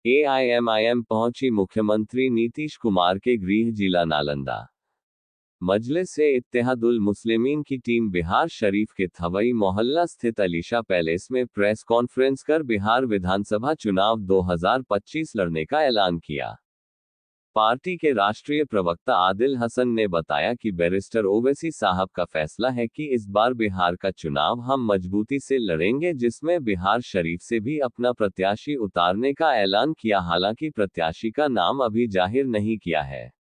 AIMIM पहुंची मुख्यमंत्री नीतीश कुमार के गृह जिला नालंदा। मजलिस-ए-इत्तेहादुल मुस्लिमीन की टीम बिहार शरीफ के थवई मोहल्ला स्थित अलीशा पैलेस में प्रेस कॉन्फ्रेंस कर बिहार विधानसभा चुनाव 2025 लड़ने का ऐलान किया। पार्टी के राष्ट्रीय प्रवक्ता आदिल हसन ने बताया कि बैरिस्टर ओवैसी साहब का फैसला है कि इस बार बिहार का चुनाव हम मजबूती से लड़ेंगे, जिसमें बिहार शरीफ से भी अपना प्रत्याशी उतारने का ऐलान किया। हालांकि प्रत्याशी का नाम अभी जाहिर नहीं किया है।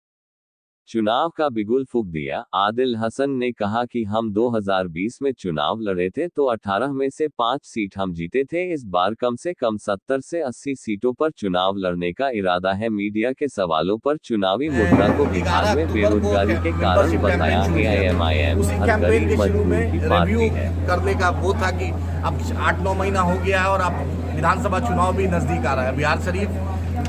चुनाव का बिगुल फूंक दिया। आदिल हसन ने कहा कि हम 2020 में चुनाव लड़े थे तो 18 में से 5 सीट हम जीते थे। इस बार कम से कम 70 से 80 सीटों पर चुनाव लड़ने का इरादा है। मीडिया के सवालों पर चुनावी मुद्दा को बिहार में बेरोजगारी के कारण बताया। AIMIM हर गरीब मजदूर की पार्टी है। करने का वो था कि अब 8-9 महीना हो गया है और अब विधानसभा चुनाव भी नजदीक आ रहा है। बिहार शरीफ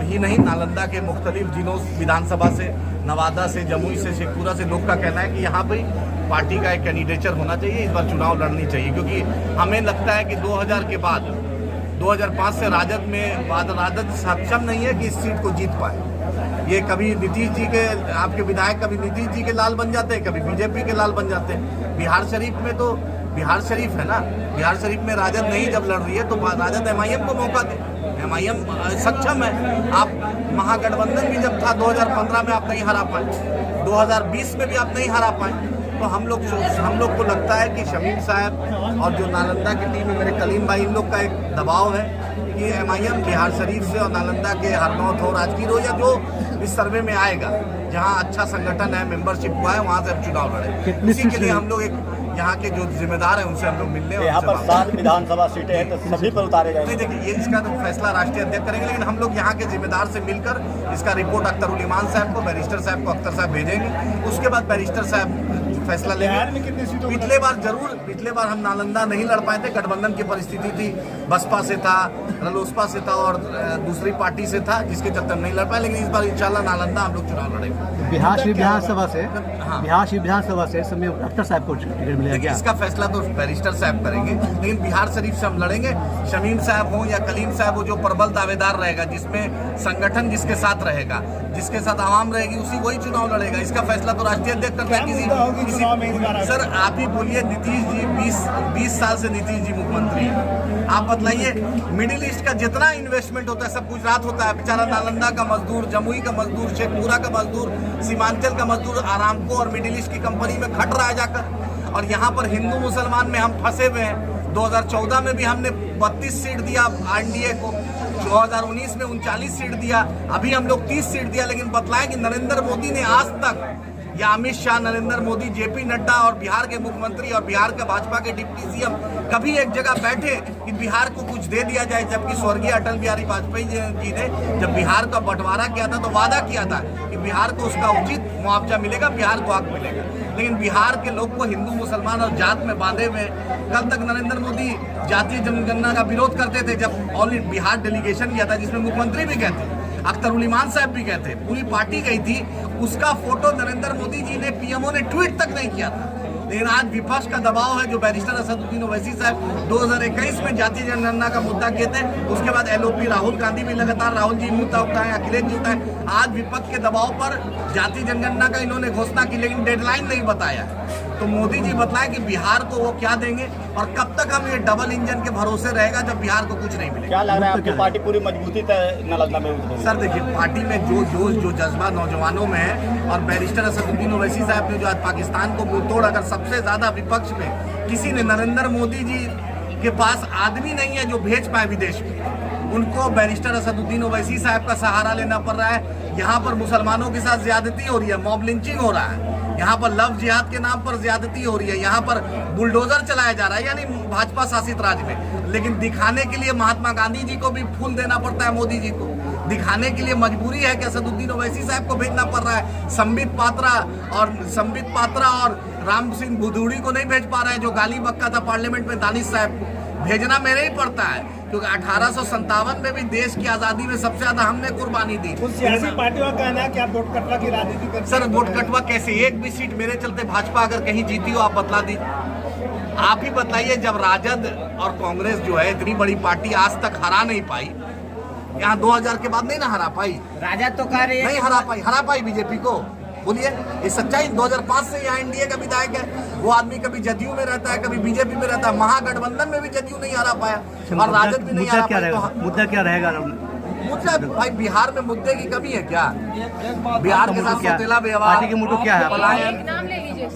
ही नहीं, नालंदा के मुख्तलिफ जिलों विधानसभा से, नवादा से, जमुई से, शेखपुरा से लोग का कहना है कि यहाँ पे पार्टी का एक कैंडिडेचर होना चाहिए, इस बार चुनाव लड़नी चाहिए। क्योंकि हमें लगता है कि 2000 के बाद 2005 से राजद सक्षम नहीं है कि इस सीट को जीत पाए। ये कभी नीतीश जी के, आपके विधायक कभी नीतीश जी के लाल बन जाते हैं, कभी बीजेपी के लाल बन जाते हैं। बिहार शरीफ में तो बिहार शरीफ है ना, बिहार शरीफ में राजद नहीं जब लड़ रही है तो राजद MIM को मौका दे। MIM सक्षम है। आप महागठबंधन भी जब था 2015 में आप नहीं हरा पाए, 2020 में भी आप नहीं हरा पाए। तो हम लोग को लगता है कि शमीम साहब और जो नालंदा की टीम है, मेरे कलीम भाई, इन लोग का एक दबाव है कि MIM बिहार शरीफ से और नालंदा के हरनौत हो, राजगीर हो, या जो इस सर्वे में आएगा जहां अच्छा संगठन है, मेंबरशिप हुआ है, वहां से हम चुनाव लड़े। इसी के लिए हम लोग एक यहाँ के जो जिम्मेदार हैं उनसे हम लोग मिलने, यहाँ पर 7 विधानसभा सीटें हैं तो सभी पर उतारे जाएंगे। नहीं, देखिए, ये इसका तो फैसला राष्ट्रीय अध्यक्ष करेंगे, लेकिन हम लोग यहाँ के जिम्मेदार से मिलकर इसका रिपोर्ट अख्तरुल इमान साहब को, बैरिस्टर साहब को, अख्तर साहब भेजेंगे। उसके बाद बैरिस्टर साहब फैसला लेंगे। पिछले बार हम नालंदा नहीं लड़ पाए थे, गठबंधन की परिस्थिति थी, बसपा से था, रालोसपा से था और दूसरी पार्टी से था, जिसके चलते हम नहीं लड़ पाए। लेकिन इस बार इंशाल्लाह नालंदा हम लोग चुनाव लड़ेंगे। बिहार विधानसभा से समय अख्तर साहब को टिकट मिलेगा। इसका फैसला तो बैरिस्टर साहब करेंगे, लेकिन बिहार शरीफ से हम लड़ेंगे। शमीम साहब हो या कलीम साहब हो, जो प्रबल दावेदार रहेगा, जिसमें संगठन जिसके साथ रहेगा, जिसके साथ आवाम रहेगी, उसी वही चुनाव लड़ेगा। इसका फैसला तो राष्ट्रीय अध्यक्ष करता है। किसी सर आप ही बोलिए, नीतीश जी 20 साल से नीतीश जी मुख्यमंत्री हैं। आप बतलाइए, मिडिल ईस्ट का जितना इन्वेस्टमेंट होता है सब गुजरात होता है। बेचारा नालंदा का मजदूर, जमुई का मजदूर, शेखपुरा का मजदूर, सीमांचल का मजदूर आरामको और मिडिल ईस्ट की कंपनी में खट रहा है जाकर। और यहाँ पर हिंदू मुसलमान में हम फंसे हुए हैं। 2014 में भी हमने 32 सीट दिया NDA को, 2019 में 39 सीट दिया, अभी हम लोग 30 सीट दिया। लेकिन बतलाएं कि नरेंद्र मोदी ने आज तक, या अमित शाह, नरेंद्र मोदी, JP नड्डा और बिहार के मुख्यमंत्री और बिहार के भाजपा के डिप्टी CM कभी एक जगह बैठे कि बिहार को कुछ दे दिया जाए। जबकि स्वर्गीय अटल बिहारी वाजपेयी जी ने जब बिहार का बंटवारा किया था तो वादा किया था कि बिहार को उसका उचित मुआवजा मिलेगा, बिहार को हक मिलेगा। लेकिन बिहार के लोग को हिंदू मुसलमान और जात में बांधे हुए। कल तक नरेंद्र मोदी जातीय जनगणना का विरोध करते थे, जब ऑल बिहार डेलीगेशन किया था, जिसमें मुख्यमंत्री भी गए थे, अख्तरुल इमान साहब भी गए थे, पूरी पार्टी गई थी। उसका फोटो नरेंद्र मोदी जी ने, PMO ने ट्वीट तक नहीं किया था। लेकिन आज विपक्ष का दबाव है, जो बैरिस्टर असदुद्दीन ओवैसी साहब 2021 में जातीय जनगणना का मुद्दा किए थे, उसके बाद LOP राहुल गांधी भी लगातार, राहुल जी मुद्दा उठाए, अखिलेश जी उठाए। आज विपक्ष के दबाव पर जातीय जनगणना का इन्होंने घोषणा की, लेकिन डेडलाइन नहीं बताया। तो मोदी जी बताएं कि बिहार को वो क्या देंगे और कब तक हम ये डबल इंजन के भरोसे रहेगा जब बिहार को कुछ नहीं मिलेगा। क्या लग रहा है आपकी पार्टी पूरी मजबूती नालंदा में उतरेगी? सर देखिए, पार्टी में जो जोश, जो जज्बा नौजवानों में है, और बैरिस्टर असदुद्दीन ओवैसी साहब ने जो आज पाकिस्तान को मुंह तोड़, अगर सबसे ज्यादा विपक्ष में किसी ने, नरेंद्र मोदी जी के पास आदमी नहीं है जो भेज पाए विदेश में, उनको बैरिस्टर असदुद्दीन ओवैसी साहब का सहारा लेना पड़ रहा है। यहाँ पर मुसलमानों के साथ ज्यादती हो रही है, मॉब लिंचिंग हो रहा है, यहाँ पर लव जिहाद के नाम पर ज्यादती हो रही है, यहाँ पर बुलडोजर चलाया जा रहा है, यानी भाजपा शासित राज्य में। लेकिन दिखाने के लिए महात्मा गांधी जी को भी फूल देना पड़ता है, मोदी जी को दिखाने के लिए मजबूरी है कि असदुद्दीन ओवैसी साहब को भेजना पड़ रहा है। संबित पात्रा और राम सिंह भदौड़ी को नहीं भेज पा रहा है, जो गाली बक्का था पार्लियामेंट में दानिश साहब को। भेजना मेरे ही पड़ता है, क्योंकि 1857 में भी देश की आजादी में सबसे ज्यादा हमने कुर्बानी दी। सियासी पार्टियों का कहना है कि आप वोट कटवा की राजनीति करते हैं। सर वोट कटवा कैसे? एक भी सीट मेरे चलते भाजपा अगर कहीं जीती हो, आप बतला दीजिए। आप ही बताइए, जब राजद और कांग्रेस जो है इतनी बड़ी पार्टी आज तक हरा नहीं पाई, यहाँ 2000 के बाद नहीं ना हरा पाई, राजा तो कह रहे हैं नहीं हरा पाई बीजेपी को। बोलिए, ये सच्चाई। 2005 से यहाँ एनडीए का विधायक है, वो आदमी कभी जदयू में रहता है, कभी बीजेपी में रहता है। महागठबंधन में भी जदयू नहीं हरा पाया और राजद भी नहीं हरा पाया। मुद्दा क्या रहेगा? मुद्दा भाई, बिहार में मुद्दे की कमी है क्या? बिहार के साथ सौतेला व्यवहार, पार्टी के मुद्दे क्या है? पलायन,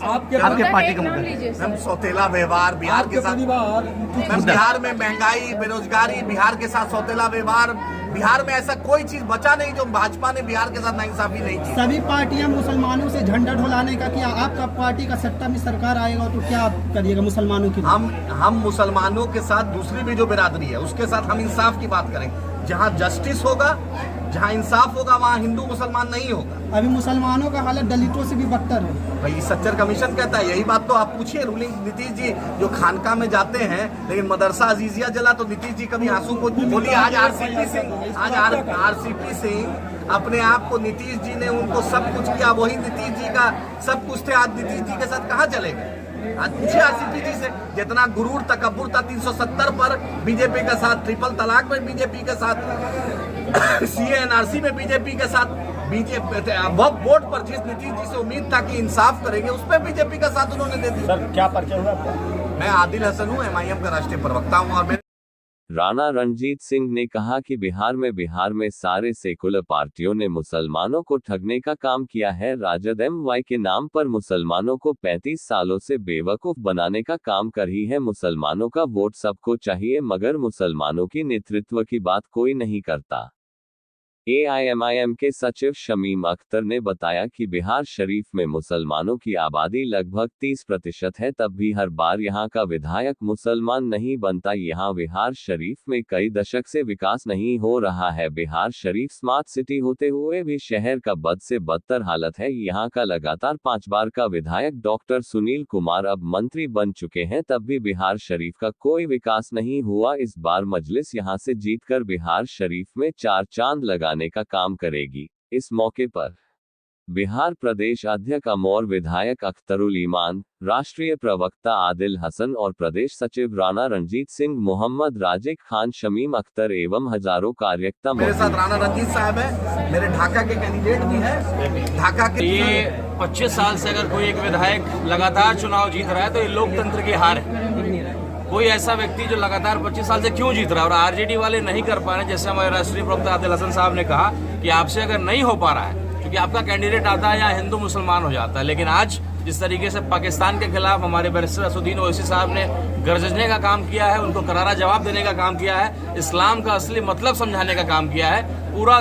आपके पार्टी का मुद्दा मैम सौतेला व्यवहार बिहार के साथ, मैम बिहार में महंगाई, बेरोजगारी, बिहार के साथ सौतेला व्यवहार। बिहार में ऐसा कोई चीज बचा नहीं जो भाजपा ने बिहार के साथ नाइंसाफी नहीं की। सभी पार्टियां मुसलमानों से झंडा ढोलाने का किया। आपका पार्टी का सत्ता में सरकार आएगा तो क्या करिएगा मुसलमानों की? हम मुसलमानों के साथ, दूसरी भी जो बिरादरी है उसके साथ हम इंसाफ की बात करेंगे। जहाँ जस्टिस होगा, जहाँ इंसाफ होगा, वहाँ हिंदू मुसलमान नहीं होगा। अभी मुसलमानों का हालत दलितों से भी बदतर है भाई। सच्चर कमीशन कहता है यही बात, तो आप पूछिए रूलिंग नीतीश जी जो खानका में जाते हैं, लेकिन मदरसा अजीजिया जला तो नीतीश जी कभी आंसू को बोलिए। आज आरसीपी सिंह अपने आप को, नीतीश जी ने उनको सब कुछ किया, वही नीतीश जी का सब कुछ थे। आज नीतीश जी के साथ कहाँ चले गए? आज पूछिए आरसीपी जी से, जितना गुरूर तकब्बुर था 370 पर बीजेपी के साथ, ट्रिपल तलाक में बीजेपी के साथ, सीए एनआरसी में बीजेपी के साथ, बीजेपी वोट पर जिस नीतीश जी से उम्मीद था कि इंसाफ करेंगे, उस पर बीजेपी का साथ उन्होंने दे दिया। सर क्या परिचय हुआ आपका? मैं आदिल हसन हूँ, एमआईएम का राष्ट्रीय प्रवक्ता हूँ। और राणा रणजीत सिंह ने कहा कि बिहार में सारे सेकुलर पार्टियों ने मुसलमानों को ठगने का काम किया है। राजद एमवाई के नाम पर मुसलमानों को 35 सालों से बेवकूफ बनाने का काम कर रही है। मुसलमानों का वोट सबको चाहिए, मगर मुसलमानों की नेतृत्व की बात कोई नहीं करता। एआईएमआईएम के सचिव शमीम अख्तर ने बताया कि बिहार शरीफ में मुसलमानों की आबादी लगभग 30% है, तब भी हर बार यहां का विधायक मुसलमान नहीं बनता। यहां बिहार शरीफ में कई दशक से विकास नहीं हो रहा है। बिहार शरीफ स्मार्ट सिटी होते हुए भी शहर का बद से बदतर हालत है। यहां का लगातार 5 बार का विधायक डॉक्टर सुनील कुमार अब मंत्री बन चुके हैं, तब भी बिहार शरीफ का कोई विकास नहीं हुआ। इस बार मजलिस यहां से जीतकर बिहार शरीफ में 4 चांद लगाने का काम करेगी। इस मौके पर बिहार प्रदेश अध्यक्ष अमर विधायक अख्तरुल ईमान, राष्ट्रीय प्रवक्ता आदिल हसन और प्रदेश सचिव राणा रणजीत सिंह, मोहम्मद राजिक खान, शमीम अख्तर एवं हजारों कार्यकर्ता। मेरे साथ राणा रणजीत साहब है, मेरे ढाका के कैंडिडेट भी है। ढाका के ये 25 साल से अगर कोई एक विधायक लगातार चुनाव जीत रहा है तो ये लोकतंत्र की हार है। कोई ऐसा व्यक्ति जो लगातार 25 साल से क्यों जीत रहा है, और आरजेडी वाले नहीं कर पा रहे। जैसे हमारे राष्ट्रीय प्रवक्ता आदिल हसन साहब ने कहा कि आपसे अगर नहीं हो पा रहा है, क्योंकि आपका कैंडिडेट आता है यहाँ हिंदू मुसलमान हो जाता है, लेकिन आज जिस तरीके से पाकिस्तान के खिलाफ हमारे बैरिस्टर असदुद्दीन ओवैसी साहब ने गरजने का काम किया है, उनको करारा जवाब देने का काम किया है, इस्लाम का असली मतलब समझाने का काम किया है, पूरा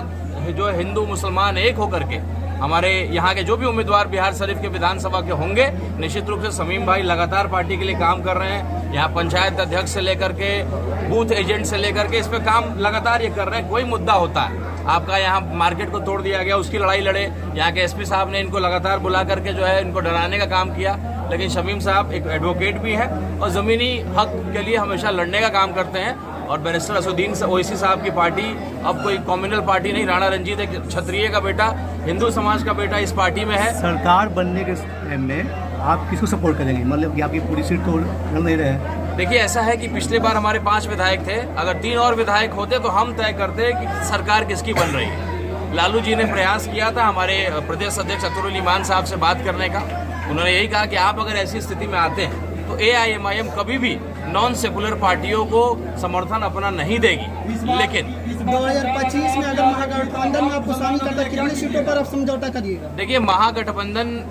जो हिंदू मुसलमान एक होकर के हमारे यहाँ के जो भी उम्मीदवार बिहार शरीफ के विधानसभा के होंगे, निश्चित रूप से शमीम भाई लगातार पार्टी के लिए काम कर रहे हैं। यहाँ पंचायत अध्यक्ष से लेकर के बूथ एजेंट से लेकर के इस पे काम लगातार ये कर रहे हैं। कोई मुद्दा होता है, आपका यहाँ मार्केट को तोड़ दिया गया, उसकी लड़ाई लड़े। यहाँ के एसपी साहब ने इनको लगातार बुला करके जो है इनको डराने का काम किया, लेकिन शमीम साहब एक एडवोकेट भी है और ज़मीनी हक के लिए हमेशा लड़ने का काम करते हैं। और बैरिस्टर असदुद्दीन ओवैसी साहब की पार्टी अब कोई कम्युनल पार्टी नहीं, राणा रंजीत एक क्षत्रिय का बेटा, हिंदू समाज का बेटा इस पार्टी में है। सरकार बनने के टाइम में आप किसको सपोर्ट करेंगे? मतलब कि आपकी पूरी सीट तो नहीं रहे। देखिए, ऐसा है कि पिछले बार हमारे 5 विधायक थे, अगर 3 और विधायक होते तो हम तय करते कि सरकार किसकी बन रही है। लालू जी ने प्रयास किया था हमारे प्रदेश अध्यक्ष अख्तरुल ईमान साहब से बात करने का। उन्होंने यही कहा कि आप अगर ऐसी स्थिति में आते हैं तो एआईएमआईएम कभी भी नॉन सेकुलर पार्टियों को समर्थन अपना नहीं देगी। लेकिन 2025 में अगर महागठबंधन में आपको शामिल करता है, कितनी सीटों पर आप समझौता करिएगा? देखिए, महागठबंधन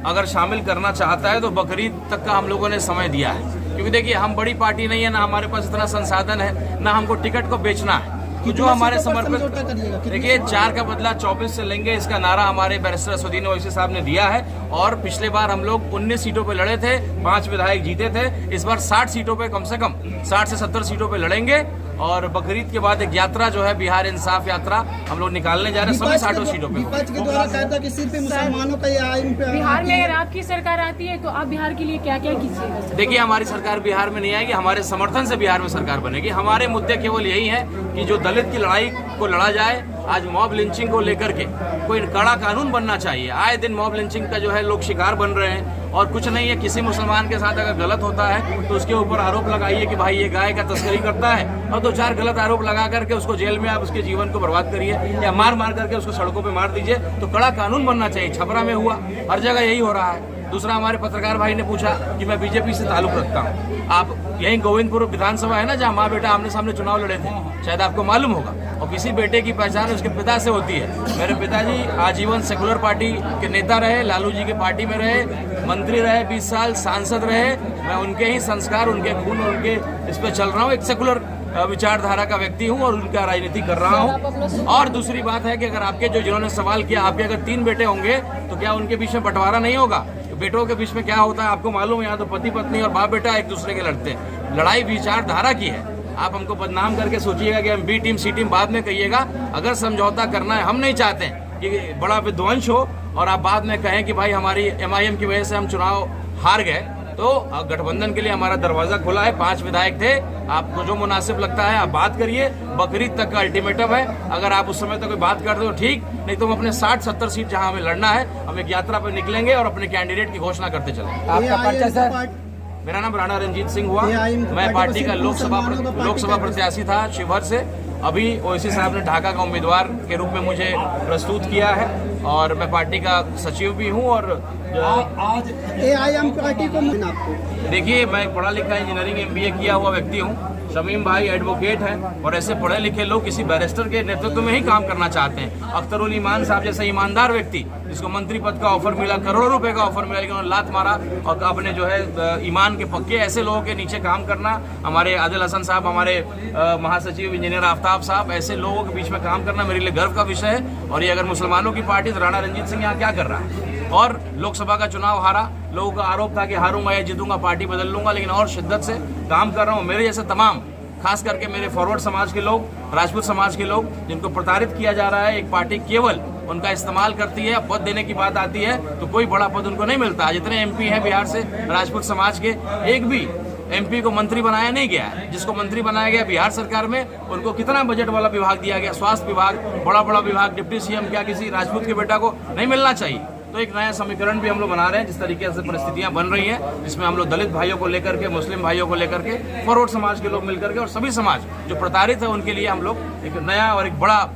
अगर शामिल करना चाहता है तो बकरीद तक का हम लोगों ने समय दिया है, क्योंकि देखिए हम बड़ी पार्टी नहीं है, ना हमारे पास इतना संसाधन है, ना हमको टिकट को बेचना है। तो जो हमारे समर्पित, देखिए 4 का बदला 24 से लेंगे, इसका नारा हमारे बैरिस्टर असदुद्दीन ओवैसी साहब ने दिया है। और पिछले बार हम लोग 19 सीटों पे लड़े थे, 5 विधायक जीते थे। इस बार 60 सीटों पे, कम से कम 60 से 70 सीटों पे लड़ेंगे। और बकरीद के बाद एक यात्रा जो है बिहार इंसाफ यात्रा हम लोग निकालने जा रहे हैं, सभी 60 सीटों पे। विपक्ष के द्वारा कहता कि सिर्फ मुसलमानों का बिहार में अगर आपकी सरकार आती है तो आप बिहार के लिए क्या क्या कीजिएगा? देखिए, हमारी सरकार बिहार में नहीं आएगी, हमारे समर्थन से बिहार में सरकार बनेगी। हमारे मुद्दे केवल यही है कि जो दलित की लड़ाई को लड़ा जाए। आज मॉब लिंचिंग को लेकर के कोई कड़ा कानून बनना चाहिए। आए दिन मॉब लिंचिंग का जो है लोग शिकार बन रहे हैं, और कुछ नहीं है। किसी मुसलमान के साथ अगर गलत होता है तो उसके ऊपर आरोप लगाइए कि भाई ये गाय का तस्करी करता है, और 2-4 गलत आरोप लगा करके उसको जेल में आप उसके जीवन को बर्बाद करिए या मार करके उसको सड़कों पे मार दीजिए। तो कड़ा कानून बनना चाहिए। छपरा में हुआ, हर जगह यही हो रहा है। दूसरा, हमारे पत्रकार भाई ने पूछा कि मैं बीजेपी से ताल्लुक रखता हूँ। आप यही गोविंदपुर विधानसभा है ना, जहाँ माँ बेटा आमने सामने चुनाव लड़े थे, शायद आपको मालूम होगा। और किसी बेटे की पहचान उसके पिता से होती है। मेरे पिताजी आजीवन सेकुलर पार्टी के नेता रहे, लालू जी की पार्टी में रहे, मंत्री रहे, 20 साल सांसद रहे। मैं उनके ही संस्कार, उनके खून, उनके इस पे चल रहा हूँ। एक सेकुलर विचारधारा का व्यक्ति हूँ और उनका राजनीति कर रहा हूँ। और दूसरी बात है कि अगर आपके जिन्होंने सवाल किया, आपके अगर 3 बेटे होंगे तो क्या उनके बीच में बंटवारा नहीं होगा? बेटों के बीच में क्या होता है आपको मालूम है? यहाँ तो पति पत्नी और बाप बेटा एक दूसरे के लड़ते हैं। लड़ाई विचारधारा की है। आप हमको बदनाम करके सोचिएगा कि हम बी टीम सी टीम बाद में कहिएगा। अगर समझौता करना है, हम नहीं चाहते हैं कि बड़ा विध्वंस हो और आप बाद में कहें कि भाई हमारी MIM की वजह से हम चुनाव हार गए। तो गठबंधन के लिए हमारा दरवाजा खुला है। 5 विधायक थे। आपको जो मुनासिब लगता है आप बात करिए। बकरीद तक का अल्टीमेटम है। अगर आप उस समय तक कोई बात कर दो ठीक, नहीं तो हम अपने 60-70 सीट जहां हमें लड़ना है, हम एक यात्रा पर निकलेंगे और अपने कैंडिडेट की घोषणा करते चलेंगे। आपका पर्चा सर? मेरा नाम राणा रंजीत सिंह हुआ। मैं पार्टी का लोकसभा प्रत्याशी था शिवहर से। अभी ओवैसी साहब ने ढाका का उम्मीदवार के रूप में मुझे प्रस्तुत किया है और मैं पार्टी का सचिव भी हूं। और आज AIM पार्टी को देखिए, मैं एक पढ़ा लिखा इंजीनियरिंग MBA किया हुआ व्यक्ति हूं। शमीम भाई एडवोकेट हैं और ऐसे पढ़े लिखे लोग किसी बैरिस्टर के नेतृत्व में ही काम करना चाहते हैं। अख्तरुल ईमान साहब जैसे ईमानदार व्यक्ति, जिसको मंत्री पद का ऑफर मिला, करोड़ों रुपए का ऑफर मिला, लेकिन उन्होंने लात मारा और अपने जो है ईमान के पक्के, ऐसे लोगों के नीचे काम करना। हमारे आदिल हसन साहब, हमारे महासचिव इंजीनियर आफ्ताब साहब, ऐसे लोगों के बीच में काम करना मेरे लिए गर्व का विषय है। और ये अगर मुसलमानों की पार्टी, तो राणा रंजीत सिंह यहाँ क्या कर रहा है? और लोकसभा का चुनाव हारा, लोगों का आरोप था कि हारूंगा या जीतूंगा, पार्टी बदल लूंगा, लेकिन और शिद्दत से काम कर रहा हूँ। मेरे जैसे तमाम, खास करके मेरे फॉरवर्ड समाज के लोग, राजपूत समाज के लोग, जिनको प्रताड़ित किया जा रहा है, एक पार्टी केवल उनका इस्तेमाल करती है। पद देने की बात आती है तो कोई बड़ा पद उनको नहीं मिलता। जितने MP हैं बिहार से राजपूत समाज के, एक भी MP को मंत्री बनाया नहीं गया है। जिसको मंत्री बनाया गया बिहार सरकार में, उनको कितना बजट वाला विभाग दिया गया, स्वास्थ्य विभाग, बड़ा विभाग, डिप्टी CM, क्या किसी राजपूत के बेटा को नहीं मिलना चाहिए? तो एक नया समीकरण भी हम लोग बना रहे हैं। जिस तरीके से परिस्थितियां बन रही हैं, जिसमें हम लोग दलित भाइयों को लेकर के, मुस्लिम भाइयों को लेकर के, फॉरवर्ड समाज के लोग मिलकर के और सभी समाज जो प्रताड़ित है उनके लिए हम लोग एक नया और एक बड़ा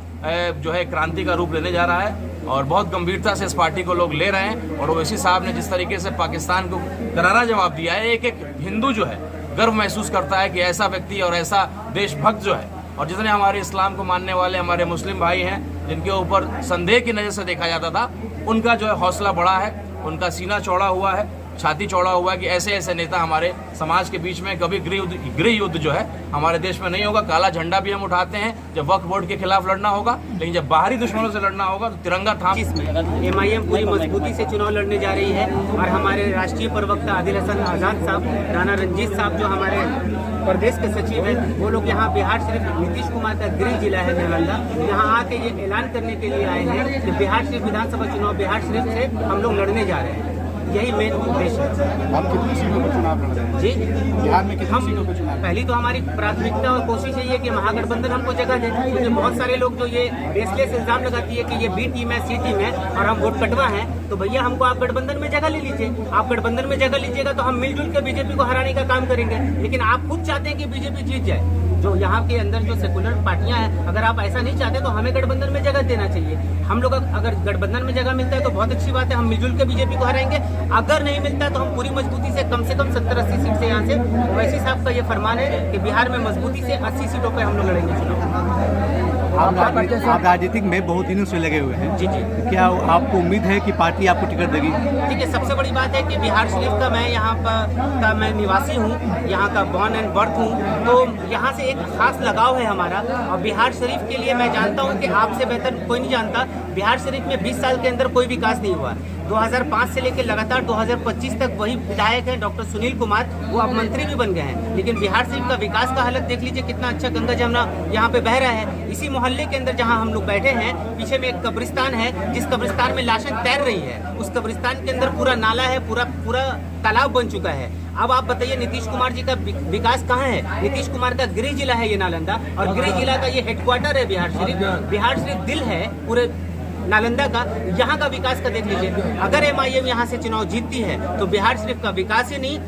जो है क्रांति का रूप लेने जा रहा है। और बहुत गंभीरता से इस पार्टी को लोग ले रहे हैं। और ओवैसी साहब ने जिस तरीके से पाकिस्तान को करारा जवाब दिया है, एक हिंदू जो है गर्व महसूस करता है कि ऐसा व्यक्ति और ऐसा देशभक्त जो है, और जितने हमारे इस्लाम को मानने वाले हमारे मुस्लिम भाई हैं, जिनके ऊपर संदेह की नज़र से देखा जाता था, उनका जो है हौसला बड़ा है, उनका सीना चौड़ा हुआ है, छाती चौड़ा हुआ है कि ऐसे ऐसे नेता हमारे समाज के बीच में। कभी गृह युद्ध जो है हमारे देश में नहीं होगा। काला झंडा भी हम उठाते हैं जब वक्फ बोर्ड के खिलाफ लड़ना होगा, लेकिन जब बाहरी दुश्मनों से लड़ना होगा तो तिरंगा थाम। MIM पूरी मजबूती से चुनाव लड़ने जा रही है और हमारे राष्ट्रीय प्रवक्ता आदिल हसन आजाद साहब, राणा रंजीत साहब जो हमारे प्रदेश के सचिव हैं, वो लोग यहाँ बिहार शरीफ, नीतीश कुमार का गृह जिला है नालंदा, यहाँ आके ये ऐलान करने के लिए आए हैं कि बिहार शरीफ विधानसभा चुनाव बिहार शरीफ से हम लोग लड़ने जा रहे हैं। यही मेन उद्देश्य है। आप कितनी सीटों पर चुनाव लड़ रहे हैं? जी, बिहार में कितनी सीटों पर चुनाव? पहली तो हमारी प्राथमिकता और कोशिश यही है कि महागठबंधन हमको जगह दे, क्योंकि बहुत सारे लोग जो ये बेसलेस इल्जाम लगाती है कि ये B टीम है, C टीम है और हम वोट कटवा हैं, तो भैया हमको आप गठबंधन में जगह ले लीजिए। आप गठबंधन में जगह लीजिएगा तो हम मिलजुल के बीजेपी को हराने का काम करेंगे। लेकिन आप खुद चाहते हैं कि बीजेपी जीत जाए। जो यहाँ के अंदर जो सेकुलर पार्टियां हैं, अगर आप ऐसा नहीं चाहते तो हमें गठबंधन में जगह देना चाहिए। हम लोग अगर गठबंधन में जगह मिलता है तो बहुत अच्छी बात है, हम मिलजुल के बीजेपी को हराएंगे। अगर नहीं मिलता है तो हम पूरी मजबूती से कम 70-80 सीट से यहाँ से, ओवैसी साहब का ये फरमान है कि बिहार में मजबूती से 80 सीटों पर हम लोग लड़ेंगे चुनाव। आप राजनीतिक में बहुत दिनों से लगे हुए हैं। जी। क्या आपको उम्मीद है कि पार्टी आपको टिकट देगी? देखिए, सबसे बड़ी बात है कि बिहार शरीफ का मैं यहाँ का मैं निवासी हूँ, यहाँ का बॉर्न एंड बर्थ हूँ, तो यहाँ से एक खास लगाव है हमारा। और बिहार शरीफ के लिए मैं जानता हूँ कि आपसे बेहतर कोई नहीं जानता, बिहार शरीफ में 20 साल के अंदर कोई विकास नहीं हुआ। 2005 से लेकर लगातार 2025 तक वही विधायक हैं डॉक्टर सुनील कुमार, वो अब मंत्री भी बन गए हैं। लेकिन बिहार शरीफ का विकास का हालत देख लीजिए, कितना अच्छा गंगा जमुना यहाँ पे बह रहा है। इसी मोहल्ले के अंदर जहाँ हम लोग बैठे हैं, पीछे में एक कब्रिस्तान है, जिस कब्रिस्तान में लाशें तैर रही है, उस कब्रिस्तान के अंदर पूरा नाला है, पूरा तालाब बन चुका है। अब आप बताइए, नीतीश कुमार जी का विकास कहाँ है? नीतीश कुमार का गृह जिला है ये नालंदा, और गृह जिला का ये हेडक्वार्टर है बिहार शरीफ। बिहार शरीफ दिल है पूरे नालंदा का, यहाँ का विकास का देख लीजिए। अगर MIM यहाँ से चुनाव जीतती है तो बिहार शरीफ का विकास ही नहीं,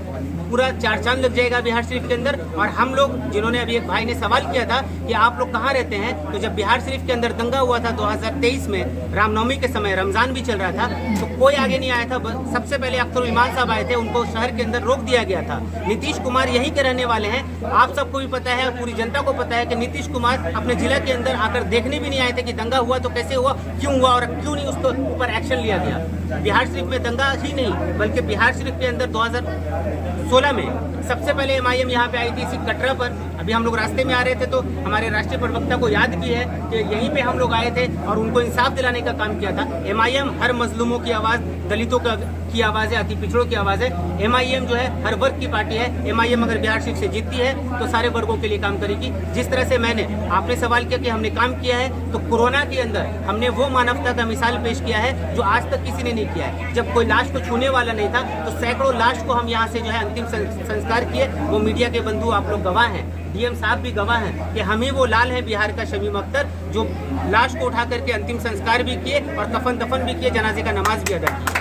पूरा चार चांद लग जाएगा बिहार शरीफ के अंदर। और हम लोग, जिन्होंने अभी एक भाई ने सवाल किया था कि आप लोग कहाँ रहते हैं, तो जब बिहार शरीफ के अंदर दंगा हुआ था 2023 में, रामनवमी के समय, रमजान भी चल रहा था, तो कोई आगे नहीं आया था। सबसे पहले अख्तर इमान साहब आए थे, उनको शहर के अंदर रोक दिया गया था। नीतीश कुमार यहीं के रहने वाले हैं, आप सबको भी पता है, पूरी जनता को पता है कि नीतीश कुमार अपने जिला के अंदर आकर देखने भी नहीं आए थे कि दंगा हुआ तो कैसे हुआ, क्यों हुआ और क्यों नहीं उसको ऊपर एक्शन लिया गया। बिहार शरीफ में दंगा ही नहीं, बल्कि बिहार शरीफ के अंदर 2016 में सबसे पहले MIM यहाँ पे आई थी इसी कटरा पर। अभी हम लोग रास्ते में आ रहे थे तो हमारे राष्ट्रीय प्रवक्ता को याद भी है कि यहीं पे हम लोग आए थे और उनको इंसाफ दिलाने का काम किया था। MIM हर मजलूमों की आवाज़, दलितों की आवाज़ है, अति पिछड़ों की आवाज़ है। MIM जो है हर वर्ग की पार्टी है। MIM अगर बिहार शरीफ से जीतती है तो सारे वर्गों के लिए काम करेगी। जिस तरह से आपने सवाल किया कि हमने काम किया है, तो कोरोना के अंदर हमने वो मानवता का मिसाल पेश किया है जो आज तक किसी ने नहीं किया है। जब कोई लाश को छूने वाला नहीं था तो सैकड़ों लाश को हम यहाँ से जो है अंतिम संस्कार किए। वो मीडिया के बंधु आप लोग गवाह हैं, DM साहब भी गवाह हैं कि हम ही वो लाल हैं बिहार का शमीम अख्तर, जो लाश को उठा करके अंतिम संस्कार भी किए और कफन दफन भी किए, जनाजे का नमाज भी अदा किया।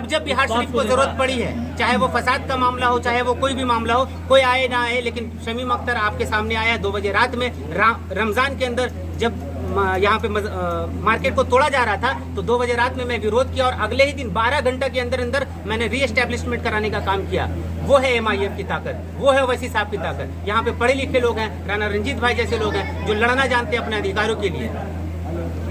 जब बिहार शरीफ को जरूरत पड़ी है, चाहे वो फसाद का मामला हो, चाहे वो कोई भी मामला हो, कोई आए ना आए, लेकिन शमीम अख्तर आपके सामने आया 2 बजे रात में। रमजान के अंदर जब यहाँ पे मार्केट को तोड़ा जा रहा था तो 2 बजे रात में मैं विरोध किया और अगले ही दिन 12 घंटे के अंदर अंदर मैंने रीएस्टैब्लिशमेंट कराने का काम किया। वो है MIM की ताकत, वो है ओवैसी साहब की ताकत। यहाँ पे पढ़े लिखे लोग हैं, राणा रंजीत भाई जैसे लोग हैं जो लड़ना जानते हैं अपने अधिकारों के लिए।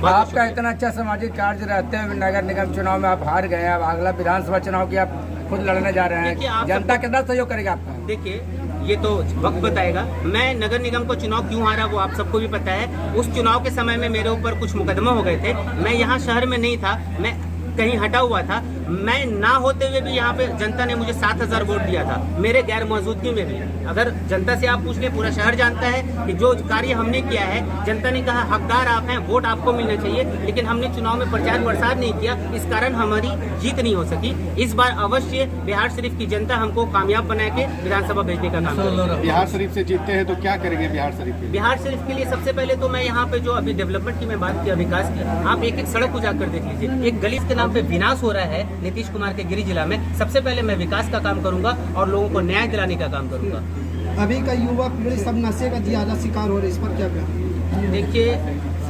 आपका इतना अच्छा सामाजिक कार्य रहते हुए नगर निगम चुनाव में आप हार गए, अब अगला विधानसभा चुनाव की आप खुद लड़ने जा रहे हैं, जनता कितना सहयोग करेगा आपका? देखिए, ये तो वक्त बताएगा। मैं नगर निगम को चुनाव क्यों हारा वो आप सबको भी पता है। उस चुनाव के समय में मेरे ऊपर कुछ मुकदमा हो गए थे, मैं यहाँ शहर में नहीं था, मैं कहीं हटा हुआ था। मैं ना होते हुए भी यहाँ पे जनता ने मुझे 7000 वोट दिया था, मेरे गैर मौजूदगी में भी। अगर जनता से आप पूछ ले, पूरा शहर जानता है कि जो कार्य हमने किया है, जनता ने कहा हकदार आप हैं, वोट आपको मिलना चाहिए, लेकिन हमने चुनाव में प्रचार प्रसार नहीं किया, इस कारण हमारी जीत नहीं हो सकी। इस बार अवश्य बिहार शरीफ की जनता हमको कामयाब बना के विधानसभा भेजने का काम करेगी। बिहार शरीफ से जीतते हैं तो क्या करेंगे बिहार शरीफ के लिए? बिहार शरीफ के लिए सबसे पहले तो मैं यहाँ पे जो अभी डेवलपमेंट की मैं बात किया, विकास की, आप एक सड़क को जाकर देख लीजिए। एक गली के नाम पे विनाश हो रहा है नीतीश कुमार के गिरी जिला में। सबसे पहले मैं विकास का काम करूंगा और लोगों को न्याय दिलाने का काम करूंगा। अभी का युवा पीढ़ी सब नशे का ज्यादा शिकार हो रही है, इस पर क्या कहें? देखिए,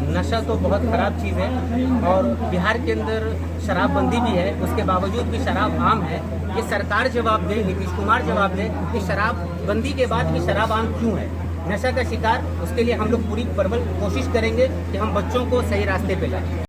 नशा तो बहुत खराब चीज़ है और बिहार के अंदर शराबबंदी भी है, उसके बावजूद भी शराब आम है। ये सरकार जवाब दे, नीतीश कुमार जवाब दे कि शराबबंदी के बाद भी शराब आम क्यों है, नशा का शिकार। उसके लिए हम लोग पूरी प्रबल कोशिश करेंगे कि हम बच्चों को सही रास्ते पे लाएं।